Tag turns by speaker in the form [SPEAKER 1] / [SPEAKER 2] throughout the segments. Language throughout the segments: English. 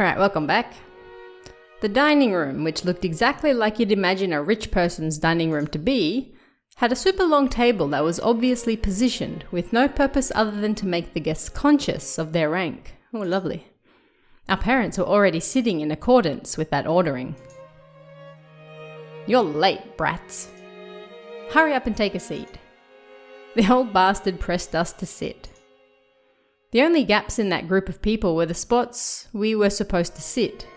[SPEAKER 1] Alright, welcome back. The dining room, which looked exactly like you'd imagine a rich person's dining room to be, had a super long table that was obviously positioned with no purpose other than to make the guests conscious of their rank. Oh, lovely. Our parents were already sitting in accordance with that ordering. "You're late, brats. Hurry up and take a seat." The old bastard pressed us to sit. The only gaps in that group of people were the spots we were supposed to sit,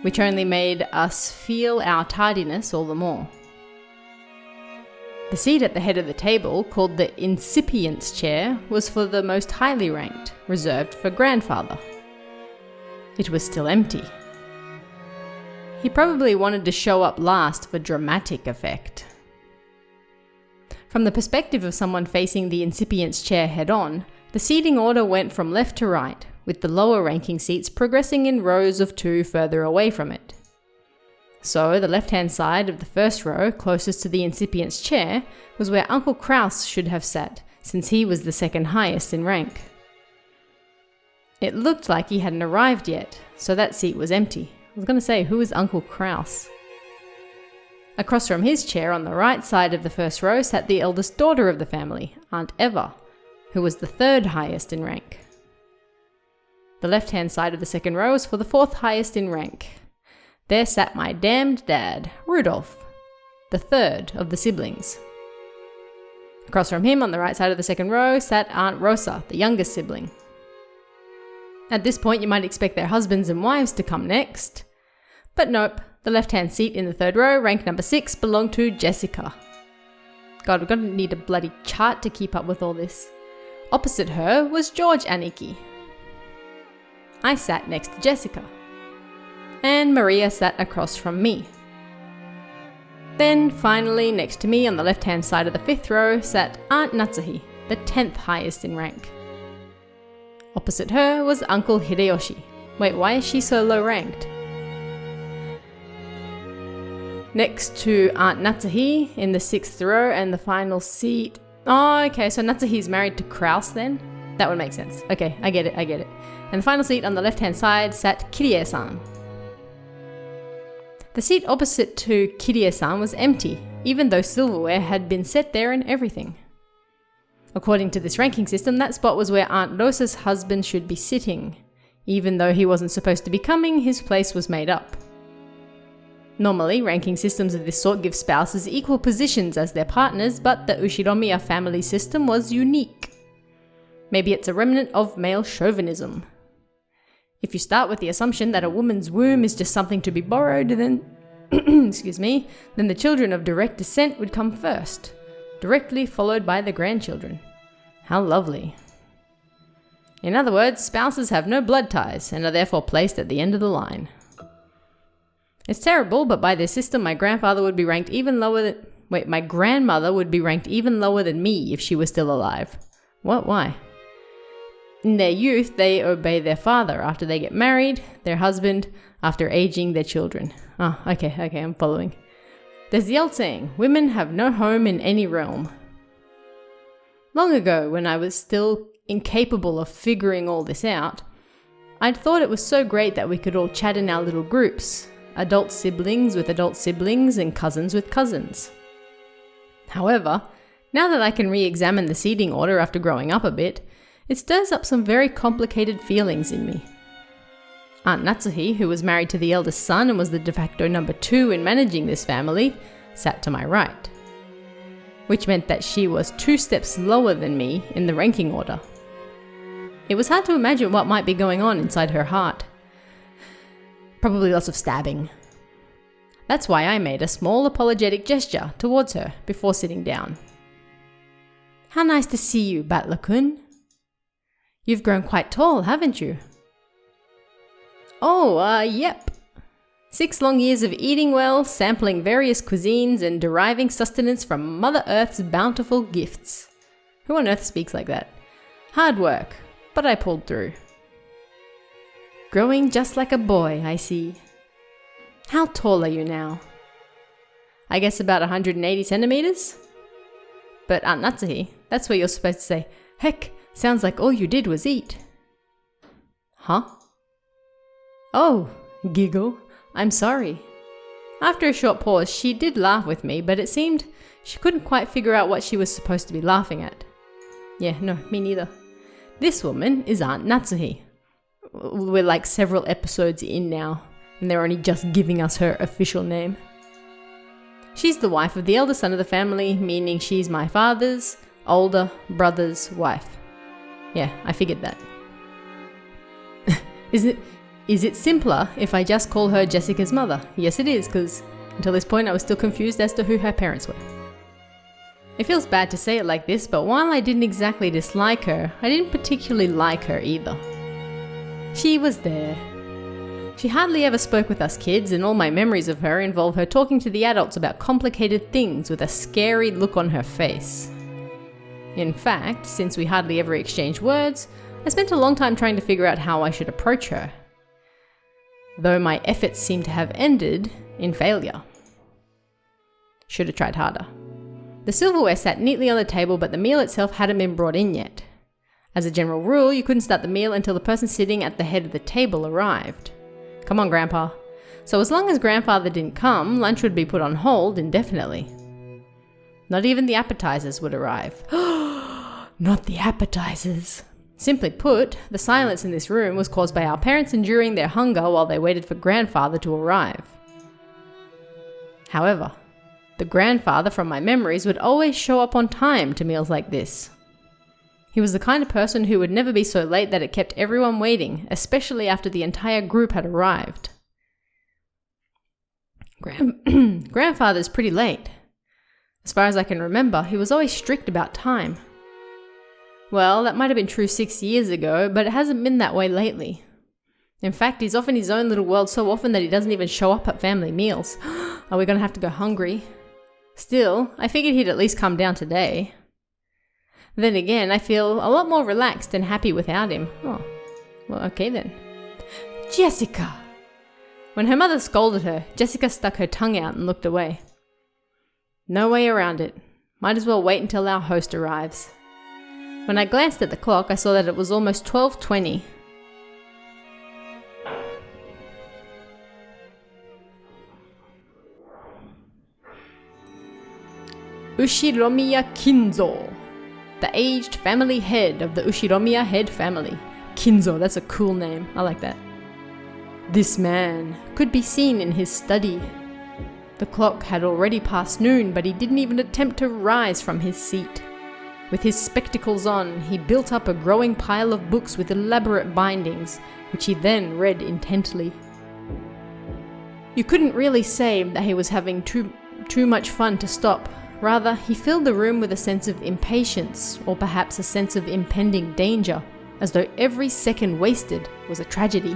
[SPEAKER 1] which only made us feel our tardiness all the more. The seat at the head of the table, called the incipient's chair, was for the most highly ranked, reserved for grandfather. It was still empty. He probably wanted to show up last for dramatic effect. From the perspective of someone facing the incipient's chair head-on, the seating order went from left to right, with the lower ranking seats progressing in rows of two further away from it. So, the left-hand side of the first row, closest to the incipient's chair, was where Uncle Kraus should have sat, since he was the second highest in rank. It looked like he hadn't arrived yet, so that seat was empty. I was going to say, who is Uncle Kraus? Across from his chair on the right side of the first row sat the eldest daughter of the family, Aunt Eva, who was the third highest in rank. The left-hand side of the second row was for the fourth highest in rank. There sat my damned dad, Rudolph, the third of the siblings. Across from him on the right side of the second row sat Aunt Rosa, the youngest sibling. At this point you might expect their husbands and wives to come next. But nope, the left-hand seat in the third row, rank number 6, belonged to Jessica. God, we're going to need a bloody chart to keep up with all this. Opposite her was George Aniki. I sat next to Jessica. And Maria sat across from me. Then, finally, next to me on the left-hand side of the fifth row sat Aunt Natsuhi, the 10th highest in rank. Opposite her was Uncle Hideyoshi. Wait, why is she so low ranked? Next to Aunt Natsuhi in the 6th row and the final seat. Oh, okay, so Natsuhi's married to Kraus then? That would make sense. Okay, I get it. And the final seat on the left-hand side sat Kirie-san. The seat opposite to Kirie-san was empty, even though silverware had been set there and everything. According to this ranking system, that spot was where Aunt Rosa's husband should be sitting. Even though he wasn't supposed to be coming, his place was made up. Normally, ranking systems of this sort give spouses equal positions as their partners, but the Ushiromiya family system was unique. Maybe it's a remnant of male chauvinism. If you start with the assumption that a woman's womb is just something to be borrowed, then then the children of direct descent would come first, directly followed by the grandchildren. How lovely. In other words, spouses have no blood ties and are therefore placed at the end of the line. It's terrible, but by this system, my grandmother would be ranked even lower than me if she was still alive. What? Why? In their youth, they obey their father. After they get married, their husband. After aging, their children. Oh, okay, I'm following. There's the old saying, women have no home in any realm. Long ago, when I was still incapable of figuring all this out, I'd thought it was so great that we could all chat in our little groups. Adult siblings with adult siblings and cousins with cousins. However, now that I can re-examine the seating order after growing up a bit, it stirs up some very complicated feelings in me. Aunt Natsuhi, who was married to the eldest son and was the de facto number 2 in managing this family, sat to my right, which meant that she was 2 steps lower than me in the ranking order. It was hard to imagine what might be going on inside her heart. Probably lots of stabbing. That's why I made a small apologetic gesture towards her before sitting down. "How nice to see you, Battler-kun. You've grown quite tall, haven't you?" "Oh, yep. 6 long years of eating well, sampling various cuisines, and deriving sustenance from Mother Earth's bountiful gifts. Who on earth speaks like that? Hard work, but I pulled through." "Growing just like a boy, I see. How tall are you now?" "I guess about 180 centimeters. But Aunt Natsuhi, that's where you're supposed to say, 'Heck, sounds like all you did was eat.'" "Huh?" Oh, giggle. I'm sorry. After a short pause, she did laugh with me, but it seemed she couldn't quite figure out what she was supposed to be laughing at. Yeah, no, me neither. This woman is Aunt Natsuhi. We're like several episodes in now, and they're only just giving us her official name. She's the wife of the eldest son of the family, meaning she's my father's older brother's wife. Yeah, I figured that. Is it simpler if I just call her Jessica's mother? Yes, it is, because until this point I was still confused as to who her parents were. It feels bad to say it like this, but while I didn't exactly dislike her, I didn't particularly like her either. She was there. She hardly ever spoke with us kids, and all my memories of her involve her talking to the adults about complicated things with a scary look on her face. In fact, since we hardly ever exchanged words, I spent a long time trying to figure out how I should approach her, though my efforts seem to have ended in failure. Should have tried harder. The silverware sat neatly on the table, but the meal itself hadn't been brought in yet. As a general rule, you couldn't start the meal until the person sitting at the head of the table arrived. Come on, Grandpa. So as long as Grandfather didn't come, lunch would be put on hold indefinitely. Not even the appetizers would arrive. Not the appetizers. Simply put, the silence in this room was caused by our parents enduring their hunger while they waited for Grandfather to arrive. However, the grandfather from my memories would always show up on time to meals like this. He was the kind of person who would never be so late that it kept everyone waiting, especially after the entire group had arrived. Grandfather's pretty late. As far as I can remember, he was always strict about time. Well, that might have been true 6 years ago, but it hasn't been that way lately. In fact, he's off in his own little world so often that he doesn't even show up at family meals. Are we going to have to go hungry? Still, I figured he'd at least come down today. Then again, I feel a lot more relaxed and happy without him. Oh, well, okay then. Jessica! When her mother scolded her, Jessica stuck her tongue out and looked away. No way around it. Might as well wait until our host arrives. When I glanced at the clock, I saw that it was almost 12:20. Ushiromiya Kinzo, the aged family head of the Ushiromiya head family. Kinzo, that's a cool name. I like that. This man could be seen in his study. The clock had already passed noon, but he didn't even attempt to rise from his seat. With his spectacles on, he built up a growing pile of books with elaborate bindings, which he then read intently. You couldn't really say that he was having too much fun to stop. Rather, he filled the room with a sense of impatience, or perhaps a sense of impending danger, as though every second wasted was a tragedy.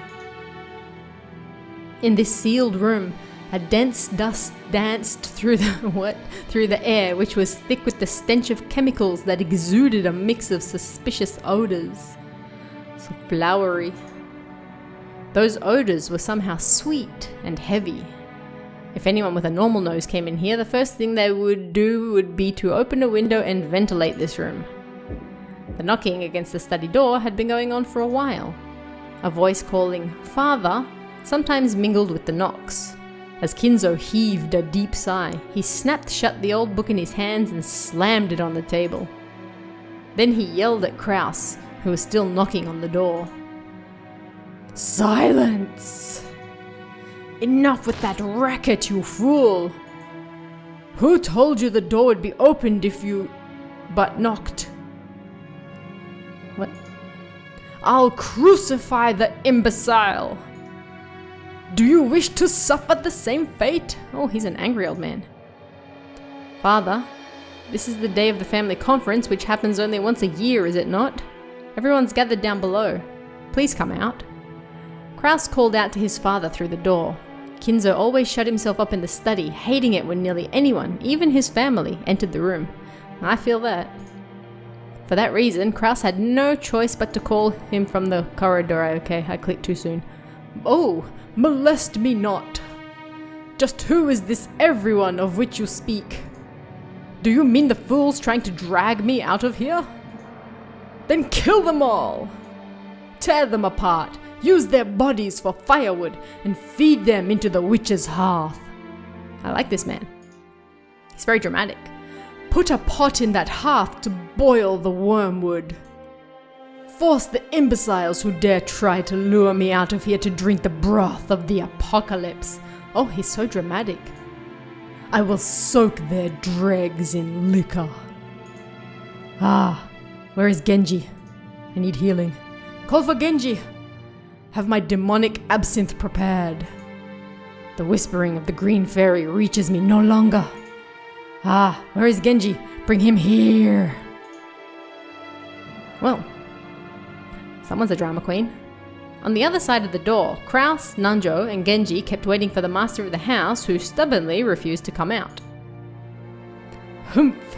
[SPEAKER 1] In this sealed room, a dense dust danced through the air, which was thick with the stench of chemicals that exuded a mix of suspicious odors. So flowery. Those odors were somehow sweet and heavy. If anyone with a normal nose came in here, the first thing they would do would be to open a window and ventilate this room. The knocking against the study door had been going on for a while. A voice calling, "Father," sometimes mingled with the knocks. As Kinzo heaved a deep sigh, he snapped shut the old book in his hands and slammed it on the table. Then he yelled at Kraus, who was still knocking on the door. "Silence! Enough with that racket, you fool! Who told you the door would be opened if you but knocked?" What? "I'll crucify the imbecile! Do you wish to suffer the same fate?" Oh, he's an angry old man. "Father, this is the day of the family conference, which happens only once a year, is it not? Everyone's gathered down below. Please come out." Kraus called out to his father through the door. Kinzo always shut himself up in the study, hating it when nearly anyone, even his family, entered the room. I feel that. For that reason, Kraus had no choice but to call him from the corridor. Okay, I clicked too soon. "Oh, molest me not! Just who is this everyone of which you speak? Do you mean the fools trying to drag me out of here? Then kill them all! Tear them apart! Use their bodies for firewood and feed them into the witch's hearth. I like this man. He's very dramatic. Put a pot in that hearth to boil the wormwood. Force the imbeciles who dare try to lure me out of here to drink the broth of the apocalypse. Oh, he's so dramatic. I will soak their dregs in liquor. Ah, where is Genji? I need healing. Call for Genji. Have my demonic absinthe prepared. The whispering of the green fairy reaches me no longer. Ah, where is Genji? Bring him here. Well, someone's a drama queen. On the other side of the door, Kraus, Nanjo, and Genji kept waiting for the master of the house, who stubbornly refused to come out. Humph.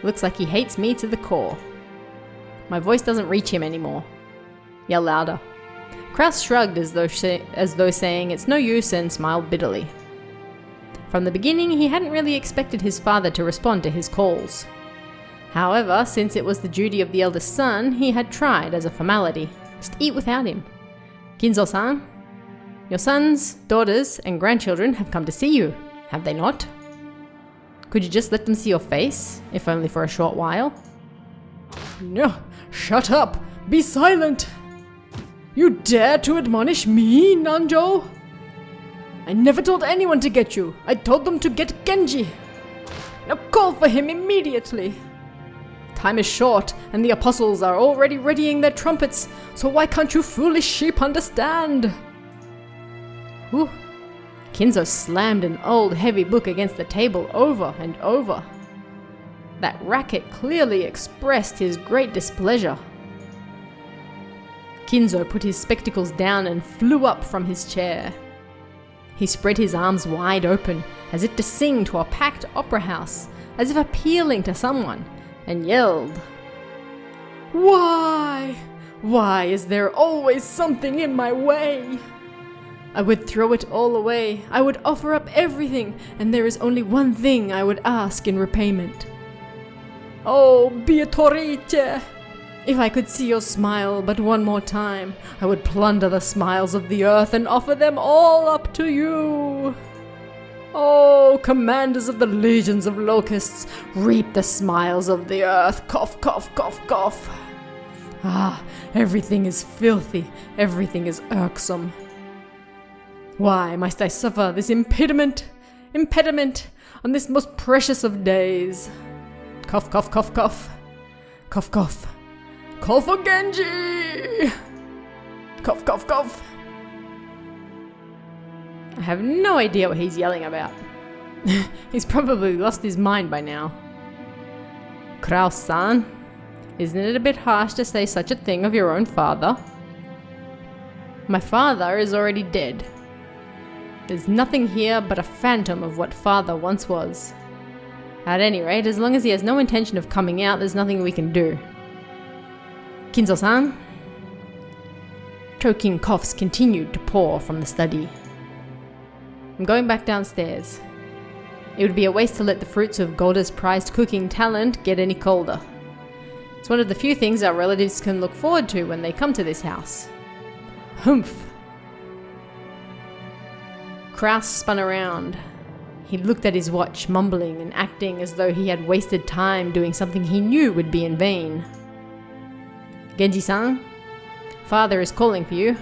[SPEAKER 1] Looks like he hates me to the core. My voice doesn't reach him anymore. Yell louder. Kraus shrugged as though saying it's no use and smiled bitterly. From the beginning, he hadn't really expected his father to respond to his calls. However, since it was the duty of the eldest son, he had tried as a formality. Just eat without him. Ginzo-san, your sons, daughters, and grandchildren have come to see you, have they not? Could you just let them see your face, if only for a short while? No, shut up! Be silent! You dare to admonish me, Nanjo? I never told anyone to get you. I told them to get Genji. Now call for him immediately. Time is short, and the apostles are already readying their trumpets, so why can't you foolish sheep understand? Ooh. Kinzo slammed an old heavy book against the table over and over. That racket clearly expressed his great displeasure. Kinzo put his spectacles down and flew up from his chair. He spread his arms wide open, as if to sing to a packed opera house, as if appealing to someone, and yelled, "Why? Why is there always something in my way? I would throw it all away, I would offer up everything, and there is only one thing I would ask in repayment. Oh, Beatrice! If I could see your smile but one more time, I would plunder the smiles of the earth and offer them all up to you. Oh, commanders of the legions of locusts, reap the smiles of the earth. Cough, cough, cough, cough. Ah, everything is filthy, everything is irksome. Why must I suffer this impediment on this most precious of days? Cough, cough, cough, cough. Cough, cough. Call for Genji! Cough, cough, cough. I have no idea what he's yelling about. He's probably lost his mind by now. Kraus-san, isn't it a bit harsh to say such a thing of your own father? My father is already dead. There's nothing here but a phantom of what father once was. At any rate, as long as he has no intention of coming out, there's nothing we can do. Kinzo-san? Choking coughs continued to pour from the study. I'm going back downstairs. It would be a waste to let the fruits of Golda's prized cooking talent get any colder. It's one of the few things our relatives can look forward to when they come to this house. Humph! Kraus spun around. He looked at his watch, mumbling and acting as though he had wasted time doing something he knew would be in vain. Genji-san, father is calling for you.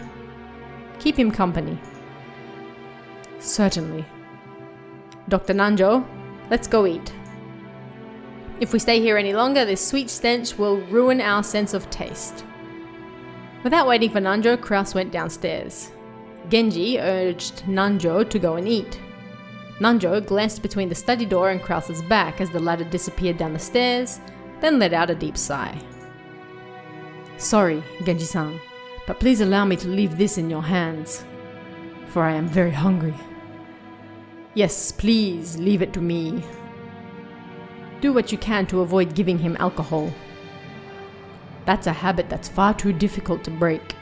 [SPEAKER 1] Keep him company. Certainly. Dr. Nanjo, let's go eat. If we stay here any longer, this sweet stench will ruin our sense of taste. Without waiting for Nanjo, Kraus went downstairs. Genji urged Nanjo to go and eat. Nanjo glanced between the study door and Kraus's back as the latter disappeared down the stairs, then let out a deep sigh. Sorry, Genji-san, but please allow me to leave this in your hands, for I am very hungry. Yes, please, leave it to me. Do what you can to avoid giving him alcohol. That's a habit that's far too difficult to break.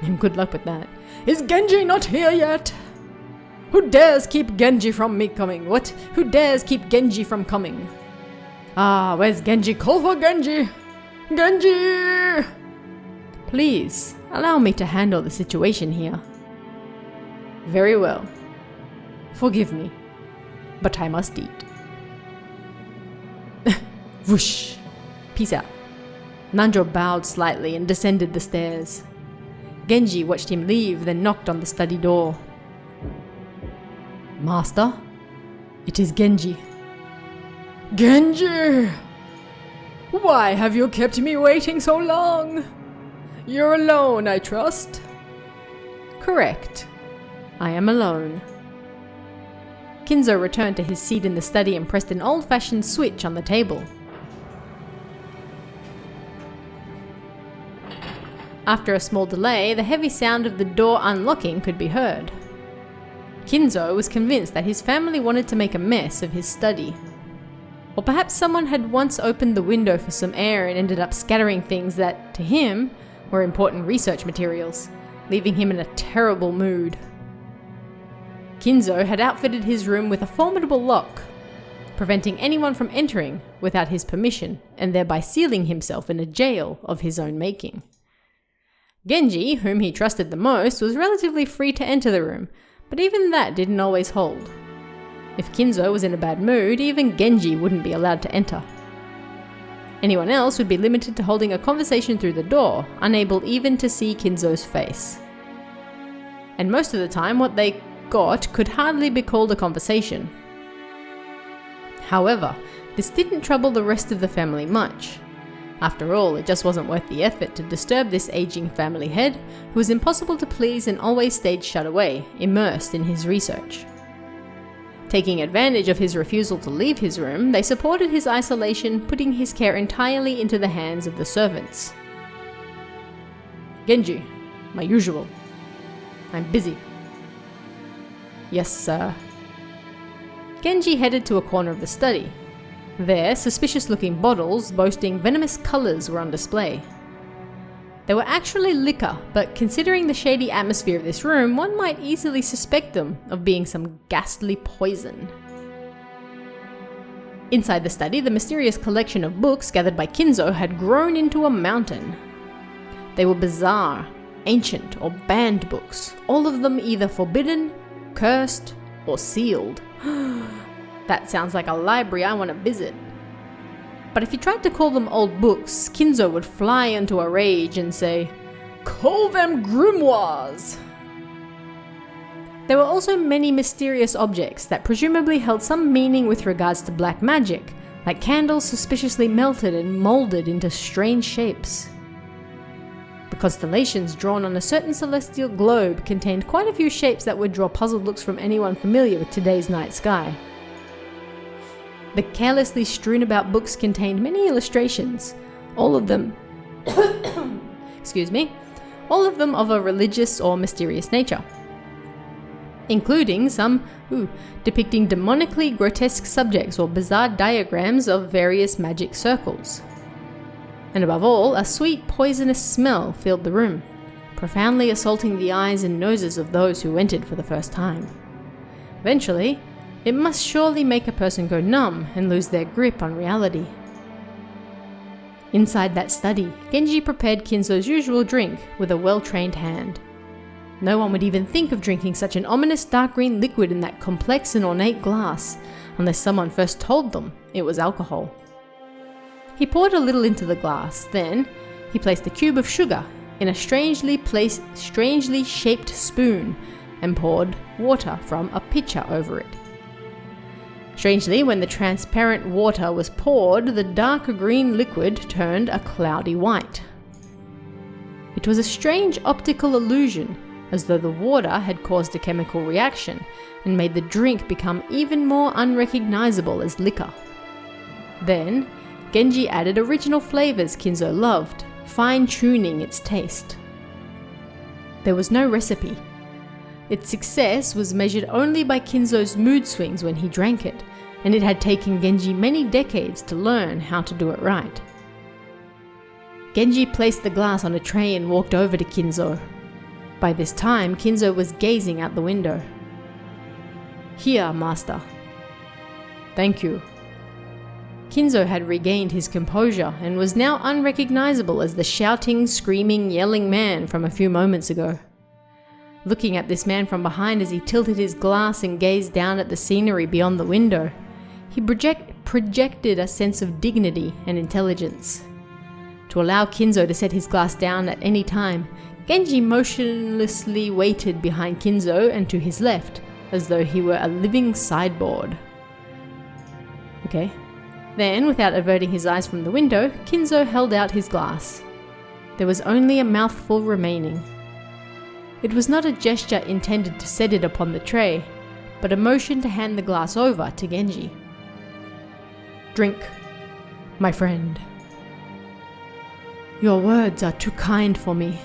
[SPEAKER 1] And good luck with that. Is Genji not here yet? Who dares keep Genji from me coming? What? Who dares keep Genji from coming? Ah, where's Genji? Call for Genji! Genji! Please, allow me to handle the situation here. Very well. Forgive me, but I must eat. Whoosh! Peace out. Nanjo bowed slightly and descended the stairs. Genji watched him leave, then knocked on the study door. Master? It is Genji. Genji! Why have you kept me waiting so long? You're alone, I trust? Correct. I am alone. Kinzo returned to his seat in the study and pressed an old-fashioned switch on the table. After a small delay, the heavy sound of the door unlocking could be heard. Kinzo was convinced that his family wanted to make a mess of his study. Or perhaps someone had once opened the window for some air and ended up scattering things that, to him, were important research materials, leaving him in a terrible mood. Kinzo had outfitted his room with a formidable lock, preventing anyone from entering without his permission and thereby sealing himself in a jail of his own making. Genji, whom he trusted the most, was relatively free to enter the room, but even that didn't always hold. If Kinzo was in a bad mood, even Genji wouldn't be allowed to enter. Anyone else would be limited to holding a conversation through the door, unable even to see Kinzo's face. And most of the time, what they got could hardly be called a conversation. However, this didn't trouble the rest of the family much. After all, it just wasn't worth the effort to disturb this aging family head, who was impossible to please and always stayed shut away, immersed in his research. Taking advantage of his refusal to leave his room, they supported his isolation, putting his care entirely into the hands of the servants. Genji, my usual. I'm busy. Yes, sir. Genji headed to a corner of the study. There, suspicious-looking bottles boasting venomous colours were on display. They were actually liquor, but considering the shady atmosphere of this room, one might easily suspect them of being some ghastly poison. Inside the study, the mysterious collection of books gathered by Kinzo had grown into a mountain. They were bizarre, ancient, or banned books, all of them either forbidden, cursed, or sealed. That sounds like a library I want to visit. But if he tried to call them old books, Kinzo would fly into a rage and say, "Call them grimoires!" There were also many mysterious objects that presumably held some meaning with regards to black magic, like candles suspiciously melted and moulded into strange shapes. The constellations drawn on a certain celestial globe contained quite a few shapes that would draw puzzled looks from anyone familiar with today's night sky. The carelessly strewn about books contained many illustrations, all of them all of them of a religious or mysterious nature, including some depicting demonically grotesque subjects or bizarre diagrams of various magic circles. And above all, a sweet poisonous smell filled the room, profoundly assaulting the eyes and noses of those who entered for the first time. Eventually, it must surely make a person go numb and lose their grip on reality. Inside that study, Genji prepared Kinzo's usual drink with a well-trained hand. No one would even think of drinking such an ominous dark green liquid in that complex and ornate glass, unless someone first told them it was alcohol. He poured a little into the glass, then he placed a cube of sugar in a strangely shaped spoon and poured water from a pitcher over it. Strangely, when the transparent water was poured, the dark green liquid turned a cloudy white. It was a strange optical illusion, as though the water had caused a chemical reaction and made the drink become even more unrecognizable as liquor. Then, Genji added original flavors Kinzo loved, fine-tuning its taste. There was no recipe. Its success was measured only by Kinzo's mood swings when he drank it, and it had taken Genji many decades to learn how to do it right. Genji placed the glass on a tray and walked over to Kinzo. By this time, Kinzo was gazing out the window. "Here, master." "Thank you." Kinzo had regained his composure and was now unrecognizable as the shouting, screaming, yelling man from a few moments ago. Looking at this man from behind as he tilted his glass and gazed down at the scenery beyond the window, he projected a sense of dignity and intelligence. To allow Kinzo to set his glass down at any time, Genji motionlessly waited behind Kinzo and to his left, as though he were a living sideboard. Okay. Then, without averting his eyes from the window, Kinzo held out his glass. There was only a mouthful remaining. It was not a gesture intended to set it upon the tray, but a motion to hand the glass over to Genji. "Drink, my friend. Your words are too kind for me.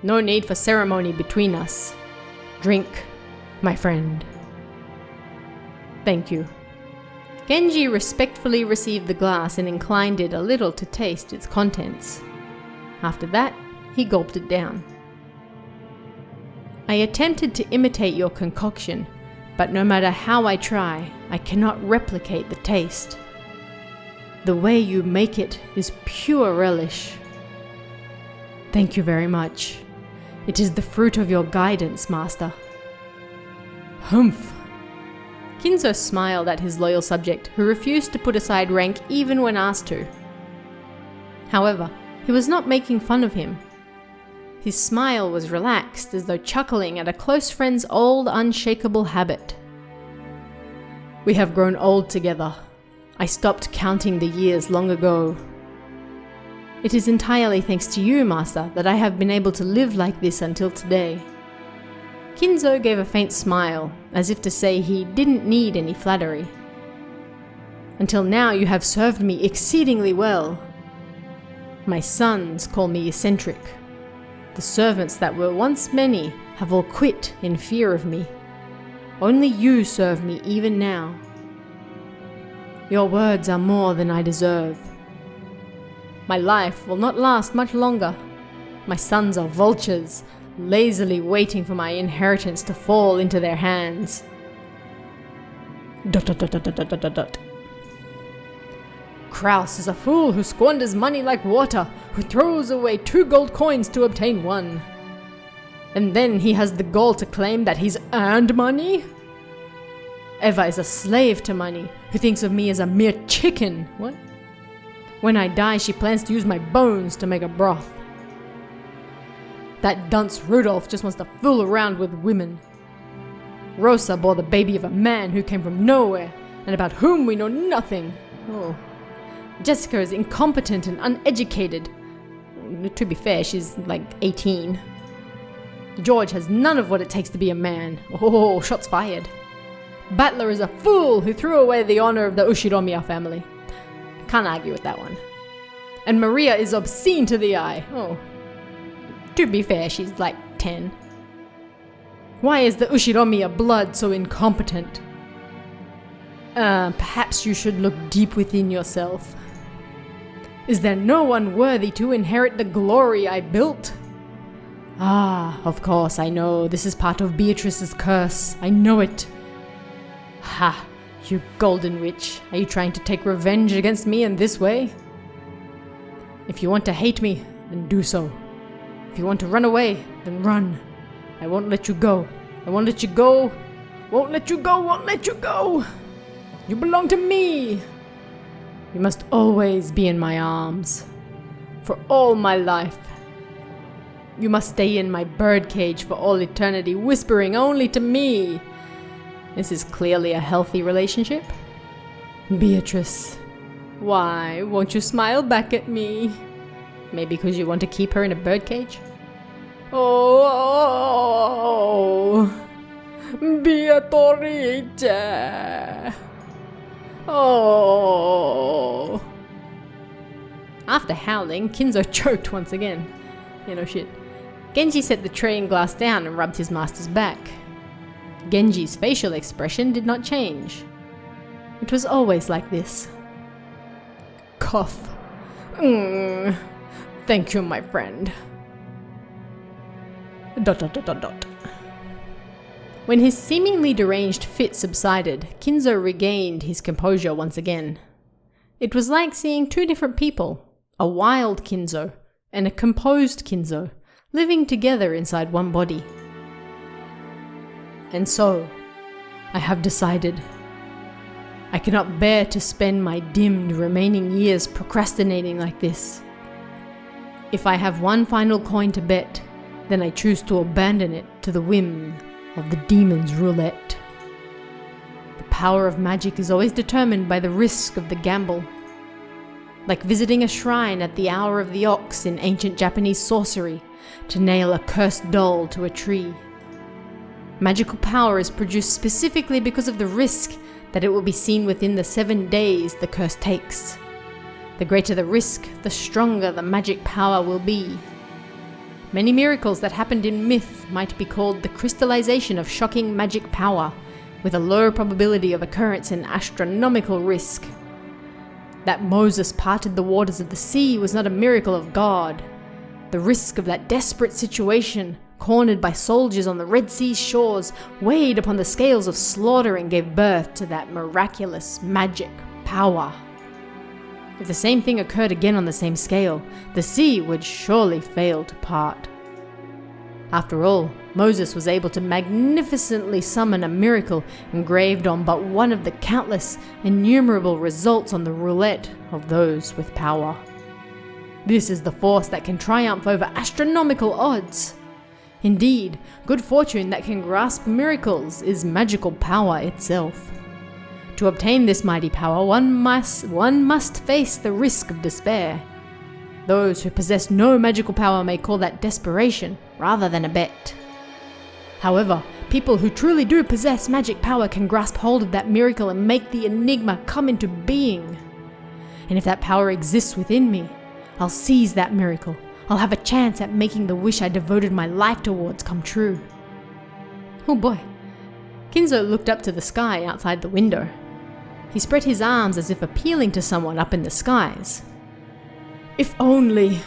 [SPEAKER 1] No need for ceremony between us. Drink, my friend." "Thank you." Genji respectfully received the glass and inclined it a little to taste its contents. After that, he gulped it down. "I attempted to imitate your concoction, but no matter how I try, I cannot replicate the taste. The way you make it is pure relish. Thank you very much. It is the fruit of your guidance, master." "Humph." Kinzo smiled at his loyal subject, who refused to put aside rank even when asked to. However, he was not making fun of him. His smile was relaxed, as though chuckling at a close friend's old, unshakable habit. "We have grown old together. I stopped counting the years long ago. It is entirely thanks to you, master, that I have been able to live like this until today." Kinzo gave a faint smile, as if to say he didn't need any flattery. "Until now you have served me exceedingly well. My sons call me eccentric. The servants that were once many have all quit in fear of me. Only you serve me even now. Your words are more than I deserve. My life will not last much longer. My sons are vultures, lazily waiting for my inheritance to fall into their hands." ... "Kraus is a fool who squanders money like water, who throws away 2 gold coins to obtain 1. And then he has the gall to claim that he's earned money? Eva is a slave to money, who thinks of me as a mere chicken." What? "When I die, she plans to use my bones to make a broth. That dunce Rudolph just wants to fool around with women. Rosa bore the baby of a man who came from nowhere, and about whom we know nothing. Oh. Jessica is incompetent and uneducated. To be fair, she's like 18. George has none of what it takes to be a man. Oh, shots fired. Battler is a fool who threw away the honor of the Ushiromiya family. Can't argue with that one. And Maria is obscene to the eye. Oh. To be fair, she's like 10. Why is the Ushiromiya blood so incompetent? Perhaps you should look deep within yourself. Is there no one worthy to inherit the glory I built? Ah, of course, I know. This is part of Beatrice's curse. I know it. Ha, you golden witch. Are you trying to take revenge against me in this way? If you want to hate me, then do so. If you want to run away, then run. I won't let you go. I won't let you go. Won't let you go, won't let you go. You belong to me. You must always be in my arms. For all my life. You must stay in my birdcage for all eternity, whispering only to me. This is clearly a healthy relationship. Beatrice, why won't you smile back at me? Maybe because you want to keep her in a birdcage? Oh, Beatrice. Oh. After howling, Kinzo choked once again. Yeah, no shit. Genji set the tray and glass down and rubbed his master's back. Genji's facial expression did not change. It was always like this. Cough. Thank you, my friend. ... When his seemingly deranged fit subsided, Kinzo regained his composure once again. It was like seeing two different people, a wild Kinzo and a composed Kinzo, living together inside one body. And so, I have decided. I cannot bear to spend my dimmed remaining years procrastinating like this. If I have one final coin to bet, then I choose to abandon it to the whim of the demon's roulette. The power of magic is always determined by the risk of the gamble. Like visiting a shrine at the hour of the ox in ancient Japanese sorcery to nail a cursed doll to a tree. Magical power is produced specifically because of the risk that it will be seen within the 7 days the curse takes. The greater the risk, the stronger the magic power will be. Many miracles that happened in myth might be called the crystallization of shocking magic power, with a low probability of occurrence and astronomical risk. That Moses parted the waters of the sea was not a miracle of God. The risk of that desperate situation, cornered by soldiers on the Red Sea shores, weighed upon the scales of slaughter and gave birth to that miraculous magic power. If the same thing occurred again on the same scale, the sea would surely fail to part. After all, Moses was able to magnificently summon a miracle engraved on but one of the countless, innumerable results on the roulette of those with power. This is the force that can triumph over astronomical odds. Indeed, good fortune that can grasp miracles is magical power itself. To obtain this mighty power, one must face the risk of despair. Those who possess no magical power may call that desperation rather than a bet. However, people who truly do possess magic power can grasp hold of that miracle and make the enigma come into being. And if that power exists within me, I'll seize that miracle. I'll have a chance at making the wish I devoted my life towards come true. Oh boy. Kinzo looked up to the sky outside the window. He spread his arms as if appealing to someone up in the skies. If only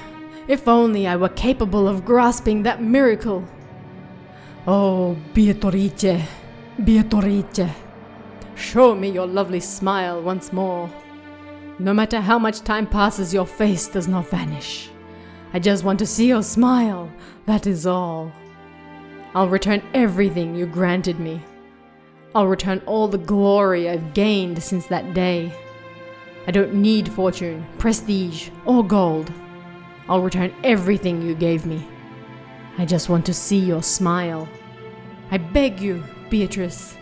[SPEAKER 1] I were capable of grasping that miracle. Oh, Beatrice, Beatrice, show me your lovely smile once more. No matter how much time passes, your face does not vanish. I just want to see your smile, that is all. I'll return everything you granted me. I'll return all the glory I've gained since that day. I don't need fortune, prestige, or gold. I'll return everything you gave me. I just want to see your smile. I beg you, Beatrice.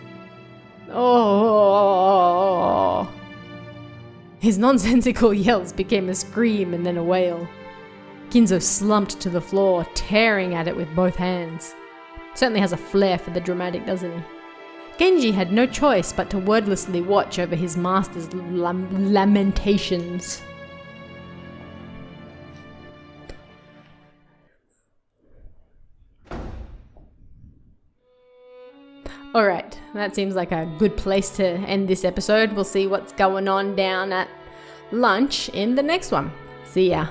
[SPEAKER 1] Oh! His nonsensical yells became a scream and then a wail. Kinzo slumped to the floor, tearing at it with both hands. Certainly has a flair for the dramatic, doesn't he? Genji had no choice but to wordlessly watch over his master's lamentations. Alright, that seems like a good place to end this episode. We'll see what's going on down at lunch in the next one. See ya.